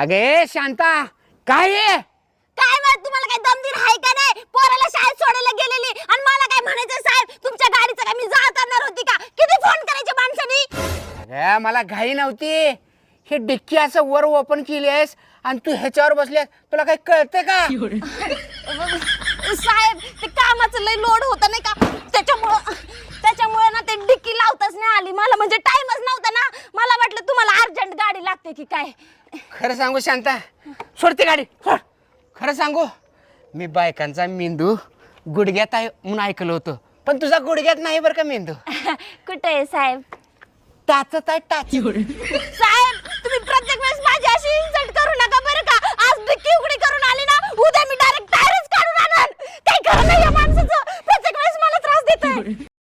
अगे शांता काय आहे? काय माहित तुम्हाला काय दमदीर आहे का नाही? पोराला शाळेत सोडायला गेलेली आणि मला काय म्हणायचं साहेब तुमच्या गाडीचं काय मी जाळ करणार होती का? किती फोन करायचे माणसानी? अगं मला घाई नव्हती. हे डिक्की असं वर ओपन केली आहेस आणि तू ह्याच्यावर बसलीस, तुला काही कळतं का? साहेब ते कामाचं लय लोड होतं नाही का, त्याच्यामुळे ना ते डिक्की लावताच नाही आली मला, म्हणजे टाइमच नव्हता ना. मला वाटलं तुम्हाला अर्जंट गाडी लागते की काय. खरं सांगू शांता, सोडते गाडी सोड. खरं सांगू, मी बायकांचा मेंदू गुडघ्यात आहे म्हणून ऐकलं होतं, पण तुझा गुडघ्यात नाही बरं का मेंदू. कुठे आहे साहेब? टाचत आहे टाच. साहेब तुम्ही प्रत्येक वेळेस माझी अशी इन्सल्ट करू नका बरं का. आज डिक्की उघडी करून आली ना, उद्या मी डायरेक्ट टायरच काढून आणन. काही खरं नाही या माणसाचं, प्रत्येक वेळेस मला त्रास देतोय.